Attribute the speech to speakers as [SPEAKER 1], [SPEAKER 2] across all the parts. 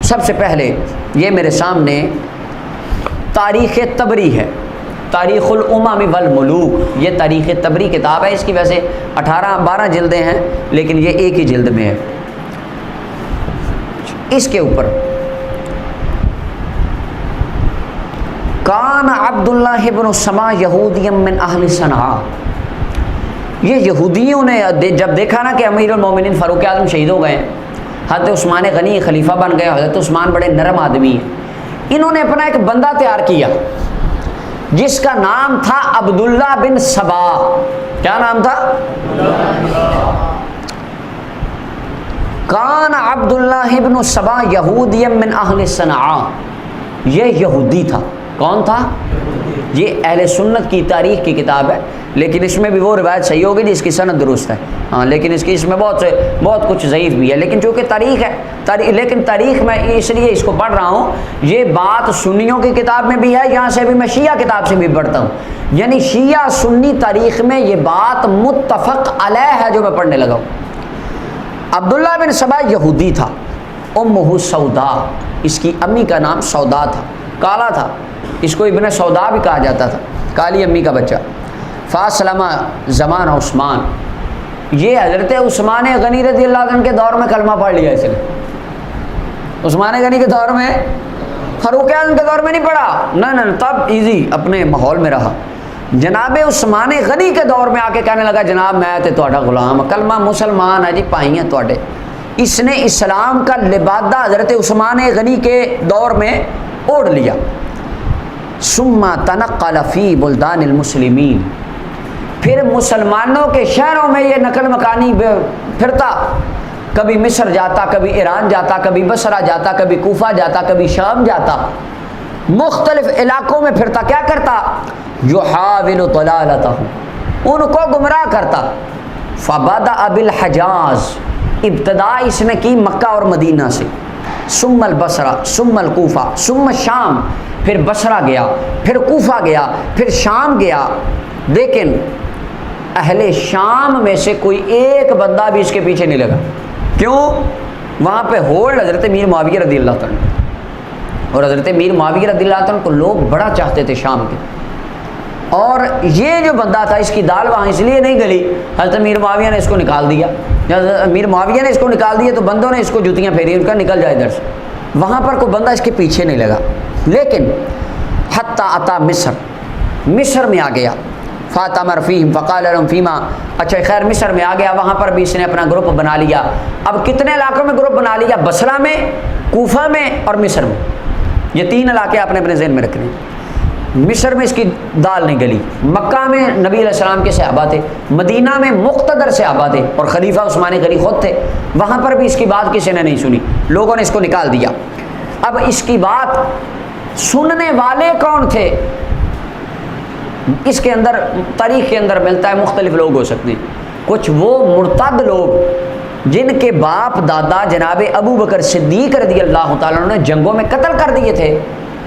[SPEAKER 1] سب سے پہلے یہ میرے سامنے تاریخ تبری ہے، تاریخ الامم والملوک، یہ تاریخ تبری کتاب ہے، اس کی ویسے 12 جلدیں ہیں لیکن یہ ایک ہی جلد میں ہے۔ اس کے اوپر کان عبداللہ بن سما یہودی من اہل صنعاء، یہ یہودیوں نے جب دیکھا نا کہ امیر المومنین فاروق اعظم شہید ہو گئے، حضرت عثمان غنی خلیفہ بن گئے، حضرت عثمان بڑے نرم آدمی ہیں، انہوں نے اپنا ایک بندہ تیار کیا جس کا نام تھا عبداللہ بن سبا۔ کیا نام تھا؟ کان عبداللہ بن سبا یہودی من اہل صنعاء، یہ یہودی تھا۔ کون تھا؟ یہ اہل سنت کی تاریخ کی کتاب ہے، لیکن اس میں بھی وہ روایت صحیح ہوگی جس کی سند درست ہے، ہاں، لیکن اس میں بہت کچھ ضعیف بھی ہے، لیکن چونکہ تاریخ ہے، لیکن تاریخ میں اس لیے اس کو پڑھ رہا ہوں، یہ بات سنیوں کی کتاب میں بھی ہے، یہاں سے بھی میں شیعہ کتاب سے بھی پڑھتا ہوں، یعنی شیعہ سنی تاریخ میں یہ بات متفق علیہ ہے جو میں پڑھنے لگا ہوں۔ عبداللہ بن سبا یہودی تھا، امہ سودا، اس کی امی کا نام سودا تھا، کالا تھا، اس کو ابن سودا بھی کہا جاتا تھا، کالی امی کا بچہ۔ فاسلم زمان عثمان، یہ حضرت عثمان غنی رضی اللہ عنہ کے دور میں کلمہ پڑھ لیا اس نے، عثمان غنی کے دور میں، فاروق اعظم کے دور میں نہیں پڑھا، نہ تب ایزی اپنے ماحول میں رہا۔ جناب عثمان غنی کے دور میں آ کے کہنے لگا جناب میں تے تہاڈا غلام، کلمہ مسلمان ہے جی، پائی ہیں تواڈے۔ اس نے اسلام کا لبادہ حضرت عثمان غنی کے دور میں اوڑھ لیا۔ ثم تنقل فی بلدان المسلمین، پھر مسلمانوں کے شہروں میں یہ نقل مکانی پھرتا، کبھی مصر جاتا، کبھی ایران جاتا، کبھی بصرہ جاتا، کبھی کوفہ جاتا، کبھی شام جاتا، مختلف علاقوں میں پھرتا، کیا کرتا؟ یحاول ضلالتہ، ان کو گمراہ کرتا۔ فبدأ بالحجاز، ابتدا اس نے کی مکہ اور مدینہ سے، ثم البصرہ، ثم الکوفہ، ثم شام، پھر بصرہ گیا، پھر کوفہ گیا، پھر شام گیا، لیکن اہل شام میں سے کوئی ایک بندہ بھی اس کے پیچھے نہیں لگا۔ کیوں؟ وہاں پہ ہولڈ حضرت میر معاویہ رضی اللہ عنہ، اور حضرت میر معاویہ رضی اللہ عنہ کو لوگ بڑا چاہتے تھے شام کے، اور یہ جو بندہ تھا اس کی دال وہاں اس لیے نہیں گلی، حضرت میر معاویہ نے اس کو نکال دیا، جب میر معاویہ نے اس کو نکال دیا تو بندوں نے اس کو جوتیاں پھیری، ان کا نکل جائے ادھر سے، وہاں پر کوئی بندہ اس کے پیچھے نہیں لگا۔ لیکن حتی اتا مصر، مصر میں آ گیا، فاتمر فیہم فقال لهم فیما، اچھا خیر مصر میں آ گیا، وہاں پر بھی اس نے اپنا گروپ بنا لیا۔ اب کتنے علاقوں میں گروپ بنا لیا؟ بصرہ میں، کوفہ میں اور مصر میں، یہ 3 علاقے آپ نے اپنے ذہن میں رکھنے ہیں۔ مصر میں اس کی دال نہیں گلی، مکہ میں نبی علیہ السلام کے صحابہ تھے، مدینہ میں مقتدر صحابہ تھے اور خلیفہ عثمان غنی خود تھے، وہاں پر بھی اس کی بات کسی نے نہیں سنی، لوگوں نے اس کو نکال دیا۔ اب اس کی بات سننے والے کون تھے؟ اس کے اندر تاریخ کے اندر ملتا ہے مختلف لوگ ہو سکتے ہیں، کچھ وہ مرتد لوگ جن کے باپ دادا جناب ابو بکر صدیق رضی اللہ تعالیٰ عنہ نے جنگوں میں قتل کر دیے تھے،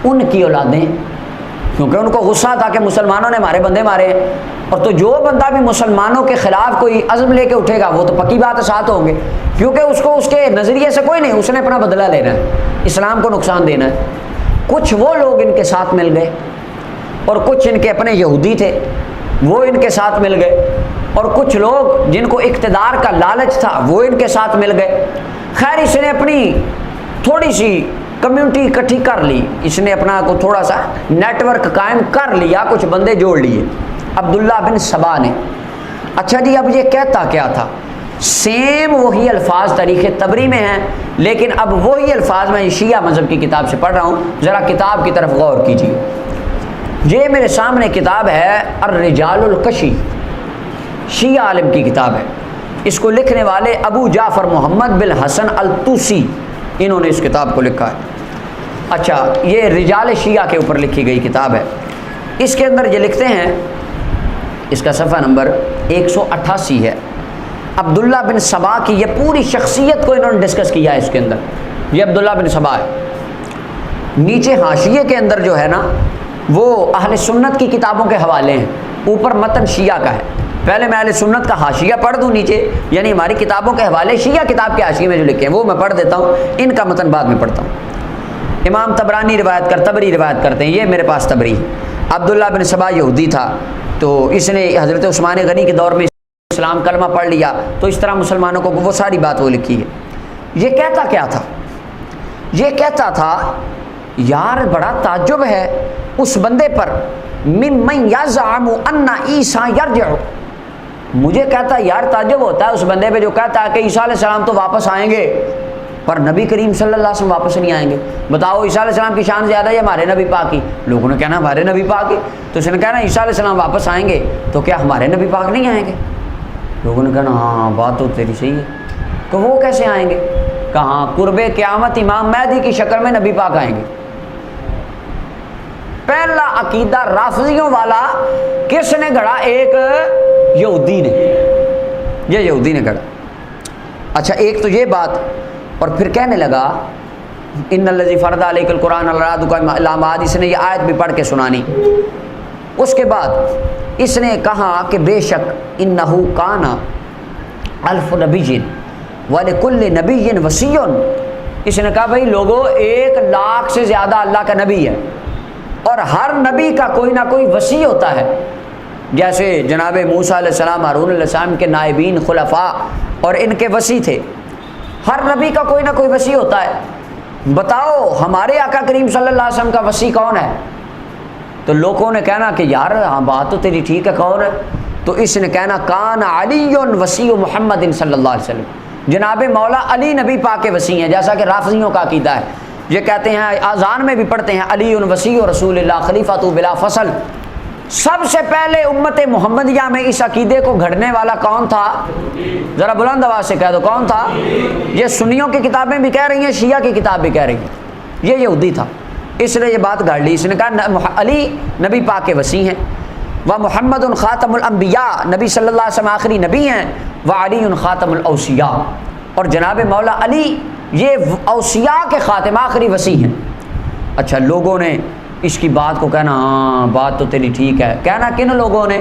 [SPEAKER 1] ان کی اولادیں، کیونکہ ان کو غصہ تھا کہ مسلمانوں نے ہمارے بندے مارے، اور تو جو بندہ بھی مسلمانوں کے خلاف کوئی عزم لے کے اٹھے گا وہ تو پکی بات ہے ساتھ ہوں گے، کیونکہ اس کو اس کے نظریے سے کوئی نہیں، اس نے اپنا بدلہ لینا ہے، اسلام کو نقصان دینا ہے۔ کچھ وہ لوگ ان کے ساتھ مل گئے، اور کچھ ان کے اپنے یہودی تھے وہ ان کے ساتھ مل گئے، اور کچھ لوگ جن کو اقتدار کا لالچ تھا وہ ان کے ساتھ مل گئے۔ خیر اس نے اپنی تھوڑی سی کمیونٹی اکٹھی کر لی، اس نے اپنا کو تھوڑا سا نیٹ ورک قائم کر لیا، کچھ بندے جوڑ لیے عبداللہ بن سبا نے۔ اچھا جی، اب یہ کہتا کیا تھا؟ سیم وہی الفاظ تاریخ تبری میں ہیں، لیکن اب وہی الفاظ میں شیعہ مذہب کی کتاب سے پڑھ رہا ہوں، ذرا کتاب کی طرف غور کیجیے۔ یہ میرے سامنے کتاب ہے الرجال الکشی، شیعہ عالم کی کتاب ہے، اس کو لکھنے والے ابو جعفر محمد بن حسن الطوسی، انہوں نے اس کتاب کو لکھا ہے۔ اچھا، یہ رجال شیعہ کے اوپر لکھی گئی کتاب ہے۔ اس کے اندر یہ لکھتے ہیں، اس کا صفحہ نمبر 188 ہے، عبداللہ بن سبا کی یہ پوری شخصیت کو انہوں نے ڈسکس کیا ہے اس کے اندر، یہ عبداللہ بن سبا ہے۔ نیچے حاشیے کے اندر جو ہے نا وہ اہل سنت کی کتابوں کے حوالے ہیں، اوپر متن شیعہ کا ہے۔ پہلے میں اہل سنت کا حاشیہ پڑھ دوں نیچے، یعنی ہماری کتابوں کے حوالے شیعہ کتاب کے حاشیے میں جو لکھے ہیں وہ میں پڑھ دیتا ہوں، ان کا متن بعد میں پڑھتا ہوں۔ امام تبری روایت کرتے ہیں، یہ میرے پاس تبری ہے، عبداللہ بن سبا یہودی تھا، تو اس نے حضرت عثمان غنی کے دور میں اسلام کلمہ پڑھ لیا، تو اس طرح مسلمانوں کو وہ ساری بات وہ لکھی ہے۔ یہ کہتا کیا تھا؟ یہ کہتا تھا یار بڑا تعجب ہے اس بندے پر، ممن یزعم ان عیسیٰ یرجع، مجھے کہتا یار تعجب ہوتا ہے اس بندے پہ جو کہتا ہے کہ عیسیٰ علیہ السلام تو واپس آئیں گے پر نبی کریم صلی اللہ علیہ وسلم واپس نہیں آئیں گے۔ بتاؤ عیسیٰ علیہ السلام کی شان زیادہ ہے ہمارے نبی پاک کی؟ لوگوں نے کہنا ہمارے نبی پاک کی، تو اس نے کہنا عیسیٰ علیہ السلام واپس آئیں گے تو کیا ہمارے نبی پاک نہیں آئیں گے؟ لوگوں نے کہنا ہاں بات تو تیری صحیح ہے، کہ وہ کیسے آئیں گے؟ کہاں قرب قیامت امام مہدی کی شکل میں نبی پاک آئیں گے۔ پہلا عقیدہ رافضیوں والا کس نے گھڑا؟ ایک یہودی نے، یہ یہودی نے گھڑا۔ اچھا ایک تو یہ بات، اور پھر کہنے لگا ان الذی فرض علیک القرآن لرادک الی معاد، اس نے یہ آیت بھی پڑھ کے سنانی۔ اس کے بعد اس نے کہا کہ بے شک انہ کان الف نبی ولکل نبی وصی، اس نے کہا بھائی لوگوں 1,00,000 سے زیادہ اللہ کا نبی ہے اور ہر نبی کا کوئی نہ کوئی وصی ہوتا ہے، جیسے جناب موسیٰ علیہ السلام، ہارون علیہ السلام کے نائبین خلفاء اور ان کے وصی تھے، ہر نبی کا کوئی نہ کوئی وصی ہوتا ہے، بتاؤ ہمارے آقا کریم صلی اللہ علیہ وسلم کا وصی کون ہے؟ تو لوگوں نے کہنا کہ یار ہاں بات تو تیری ٹھیک ہے، کون ہے؟ تو اس نے کہنا کان علی وصی محمد صلی اللہ علیہ وسلم، جناب مولا علی نبی پاک کے وصی ہیں، جیسا کہ رافضیوں کا عقیدہ ہے، یہ کہتے ہیں اذان میں بھی پڑھتے ہیں علی وصی رسول اللہ خلیفۃ بلا فصل۔ سب سے پہلے امت محمدیہ میں اس عقیدے کو گھڑنے والا کون تھا؟ ذرا بلند آواز سے کہہ دو کون تھا؟ یہ سنیوں کی کتابیں بھی کہہ رہی ہیں، شیعہ کی کتاب بھی کہہ رہی ہیں، یہ یہودی تھا، اس نے یہ بات گھڑ لی، اس نے کہا علی نبی پاک کے وصی ہیں، و محمد خاتم الانبیاء، نبی صلی اللہ علیہ وسلم آخری نبی ہیں، و علی خاتم الاوصیاء، اور جناب مولا علی یہ اوصیاء کے خاتم آخری وصی ہیں۔ اچھا لوگوں نے اس کی بات کو کہنا ہاں بات تو تیری ٹھیک ہے، کہنا کن لوگوں نے؟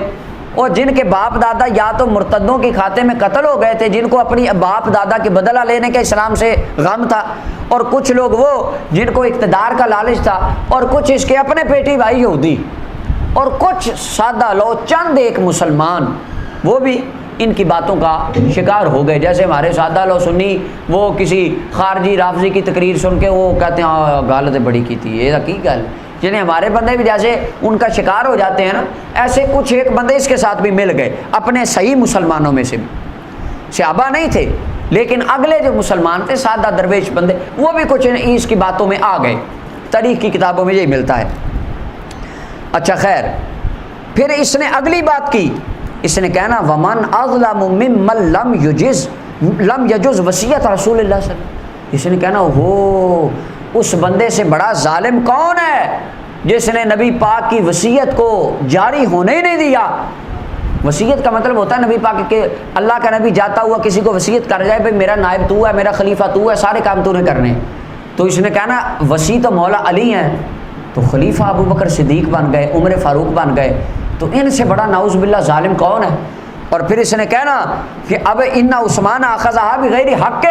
[SPEAKER 1] اور جن کے باپ دادا یا تو مرتدوں کے کھاتے میں قتل ہو گئے تھے، جن کو اپنی باپ دادا کے بدلہ لینے کے اسلام سے غم تھا، اور کچھ لوگ وہ جن کو اقتدار کا لالچ تھا، اور کچھ اس کے اپنے پیٹی بھائی یہودی، اور کچھ سادہ لو چند ایک مسلمان، وہ بھی ان کی باتوں کا شکار ہو گئے، جیسے ہمارے سادہ لو سنی وہ کسی خارجی رافضی کی تقریر سن کے وہ کہتے ہیں غلط بڑی کی تھی، یہ کی گل، یعنی ہمارے بندے بھی جیسے ان کا شکار ہو جاتے ہیں نا، ایسے کچھ ایک بندے اس کے ساتھ بھی مل گئے، اپنے صحیح مسلمانوں میں سے بھی، صحابہ نہیں تھے لیکن اگلے جو مسلمان تھے سادہ درویش بندے، وہ بھی کچھ اس کی باتوں میں آ گئے، تاریخ کی کتابوں میں یہی ملتا ہے۔ اچھا خیر، پھر اس نے اگلی بات کی، اس نے کہنا ومن اظلم ممن لم یجز وصیت رسول اللہ صلی اللہ علیہ وسلم، اس نے کہنا ہو اس بندے سے بڑا ظالم کون ہے جس نے نبی پاک کی وصیت کو جاری ہونے ہی نہیں دیا۔ وصیت کا مطلب ہوتا ہے نبی پاک کے اللہ کا نبی جاتا ہوا کسی کو وصیت کر جائے بھائی میرا نائب تو ہے، میرا خلیفہ تو ہے، سارے کام تو نے کرنے، تو اس نے کہنا وصی تو مولا علی ہیں، تو خلیفہ ابو بکر صدیق بن گئے، عمر فاروق بن گئے، تو ان سے بڑا نعوذ باللہ ظالم کون ہے؟ اور پھر اس نے کہنا کہ اب ان عثمان اخذھا بغیر حق،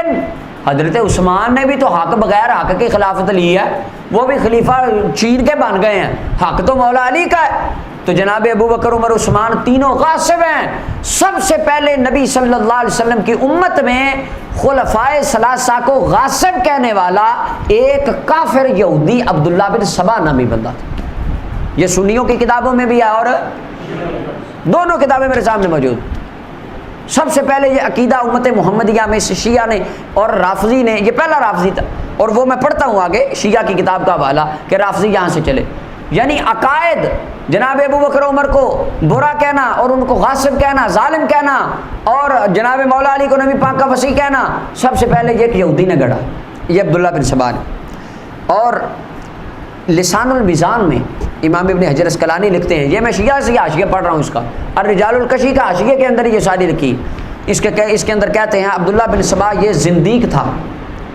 [SPEAKER 1] حضرت عثمان نے بھی تو حق بغیر حق کی خلافت لی ہے، وہ بھی خلیفہ چین کے بن گئے ہیں، حق تو مولا علی کا ہے۔ تو جناب ابو بکر عمر عثمان تینوں غاصب ہیں۔ سب سے پہلے نبی صلی اللہ علیہ وسلم کی امت میں خلفائے ثلاثہ کو غاصب کہنے والا ایک کافر یہودی عبداللہ بن سبا نامی بندہ تھا، یہ سنیوں کی کتابوں میں بھی ہے اور دونوں کتابیں میرے سامنے موجود۔ سب سے پہلے یہ عقیدہ امت محمدیہ میں شیعہ نے اور رافضی نے، یہ پہلا رافضی تھا، اور وہ میں پڑھتا ہوں آگے شیعہ کی کتاب کا حوالہ کہ رافضی یہاں سے چلے، یعنی عقائد جناب ابو بکر عمر کو برا کہنا اور ان کو غاصب کہنا، ظالم کہنا، اور جناب مولا علی کو نبی پاک کا وصی کہنا، سب سے پہلے یہ یہودی نے گڑھا، یہ عبداللہ بن سبا نے۔ اور لسان المیزان میں امام ابن حجر اسقلانی لکھتے ہیں، یہ میں شیعہ سے حاشیہ پڑھ رہا ہوں اس کا، الرجال الکشی کا حاشیے کے اندر یہ شادی لکھی، اس کے اندر کہتے ہیں عبداللہ بن سبا یہ زندیق تھا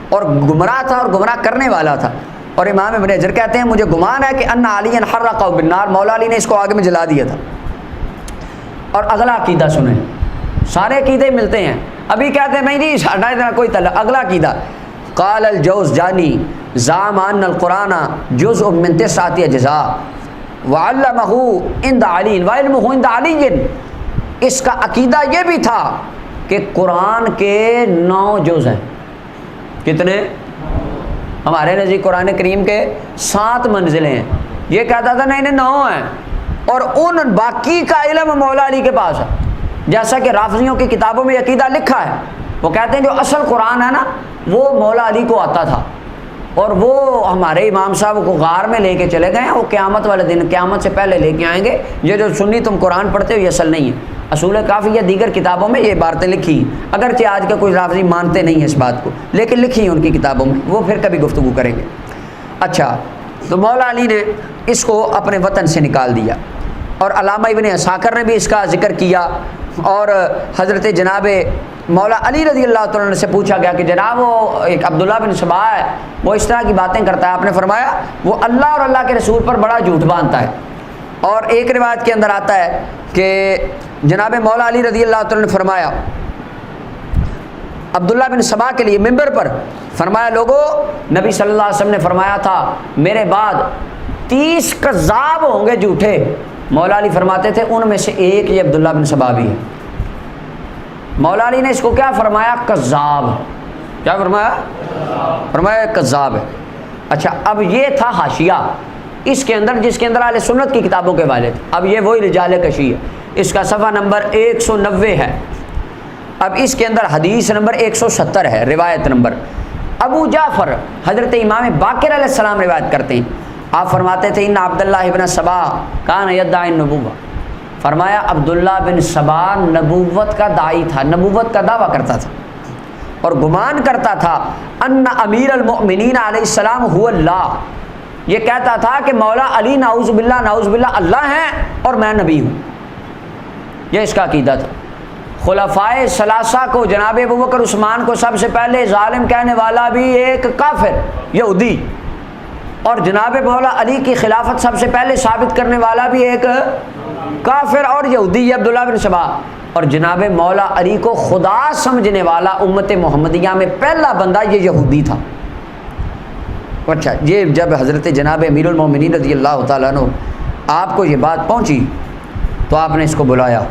[SPEAKER 1] اور گمراہ تھا اور گمراہ کرنے والا تھا، اور امام ابن حجر کہتے ہیں مجھے گمان ہے کہ ان علی حرقہ بالنار، مولا علی نے اس کو آگ میں جلا دیا تھا۔ اور اگلا عقیدہ سنیں، سارے عقیدے ملتے ہیں، ابھی کہتے ہیں نہیں جی ساڈا اتنا کوئی تعلق، اگلا عقیدہ قال الجوزجانی زعم ان القرآن جزء من 9 اجزاء وعلمہ عند علی وعلمہ عند علی، اس کا عقیدہ یہ بھی تھا کہ قرآن کے 9 جز ہیں۔ کتنے؟ ہمارے نزدیک قرآن کریم کے 7 منزلیں ہیں، یہ کہتا تھا نہیں 9 ہیں، اور ان باقی کا علم مولا علی کے پاس ہے، جیسا کہ رافضیوں کی کتابوں میں عقیدہ لکھا ہے۔ وہ کہتے ہیں جو اصل قرآن ہے نا وہ مولا علی کو آتا تھا، اور وہ ہمارے امام صاحب کو غار میں لے کے چلے گئے ہیں، وہ قیامت والے دن قیامت سے پہلے لے کے آئیں گے۔ یہ جو سنی تم قرآن پڑھتے ہو یہ اصل نہیں ہے۔ اصول کافی یا دیگر کتابوں میں یہ باتیں لکھی ہیں، اگرچہ آج کا کوئی رافضی مانتے نہیں ہیں اس بات کو، لیکن لکھی ہیں ان کی کتابوں میں، وہ پھر کبھی گفتگو کریں گے۔ اچھا، تو مولا علی نے اس کو اپنے وطن سے نکال دیا، اور علامہ ابن عساکر نے بھی اس کا ذکر کیا، اور حضرت جناب مولا علی رضی اللہ تعالیٰ عنہ سے پوچھا گیا کہ جناب وہ ایک عبداللہ بن سبا ہے، وہ اس طرح کی باتیں کرتا ہے۔ آپ نے فرمایا وہ اللہ اور اللہ کے رسول پر بڑا جھوٹ باندھتا ہے۔ اور ایک روایت کے اندر آتا ہے کہ جناب مولا علی رضی اللہ تعالیٰ نے فرمایا عبداللہ بن سبا کے لیے ممبر پر، فرمایا لوگو نبی صلی اللہ علیہ وسلم نے فرمایا تھا میرے بعد 30 کذاب ہوں گے جھوٹے۔ مولا علی فرماتے تھے ان میں سے ایک یہ عبداللہ بن سبا بھی ہے۔ مولا علی نے اس کو کیا فرمایا؟ کذاب۔ کیا فرمایا؟ فرمایا کذاب ہے۔ اچھا، اب یہ تھا حاشیہ اس کے اندر، جس کے اندر اہل سنت کی کتابوں کے والے تھے۔ اب یہ وہی رجال کشی ہے، اس کا صفحہ نمبر 190 ہے۔ اب اس کے اندر حدیث نمبر 170 ہے، روایت نمبر ابو جعفر حضرت امام باقر علیہ السلام روایت کرتے ہیں۔ آپ فرماتے تھے ان عبداللہ ابن سبا کان یدعی النبوہ، فرمایا عبداللہ بن سبا نبوت کا داعی تھا، نبوت کا دعویٰ کرتا تھا، اور گمان کرتا تھا ان امیر المؤمنین علیہ السلام هو اللہ، یہ کہتا تھا کہ مولا علی نعوذ باللہ اللہ ہیں اور میں نبی ہوں۔ یہ اس کا عقیدہ تھا۔ خلفائے ثلاثہ کو، جناب ابوبکر عثمان کو سب سے پہلے ظالم کہنے والا بھی ایک کافر یہودی، اور جناب مولا علی کی خلافت سب سے پہلے ثابت کرنے والا بھی ایک کافر اور یہودی، یہ عبداللہ بن سبا، اور جناب مولا علی کو خدا سمجھنے والا امت محمدیہ میں پہلا بندہ یہ یہودی تھا۔ اچھا، یہ جب حضرت جناب امیر المومنین رضی اللہ تعالیٰ عنہ آپ کو یہ بات پہنچی تو آپ نے اس کو بلایا،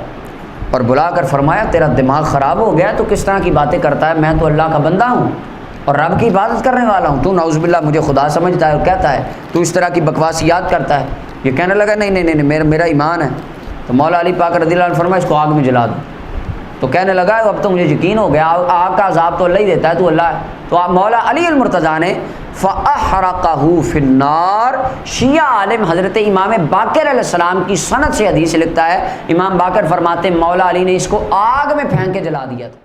[SPEAKER 1] اور بلا کر فرمایا تیرا دماغ خراب ہو گیا، تو کس طرح کی باتیں کرتا ہے؟ میں تو اللہ کا بندہ ہوں اور رب کی عبادت کرنے والا ہوں، تو نعوذ باللہ مجھے خدا سمجھتا ہے اور کہتا ہے تو اس طرح کی بکواسیات کرتا ہے۔ یہ کہنے لگا نہیں میرا ایمان ہے۔ تو مولا علی پاک رضی اللہ عنہ فرمایا اس کو آگ میں جلا دو۔ تو کہنے لگا اب تو مجھے یقین ہو گیا آگ کا عذاب تو اللہ ہی دیتا ہے، تو اللہ ہے۔ تو مولا علی المرتضیٰ نے فَأَحْرَقَهُ فِي النَّارِ، شیعہ عالم حضرت امام باقر علیہ السلام کی سند سے حدیث لکھتا ہے، امام باقر فرماتے ہیں مولا علی نے اس کو آگ میں پھینک کے جلا دیا تھا۔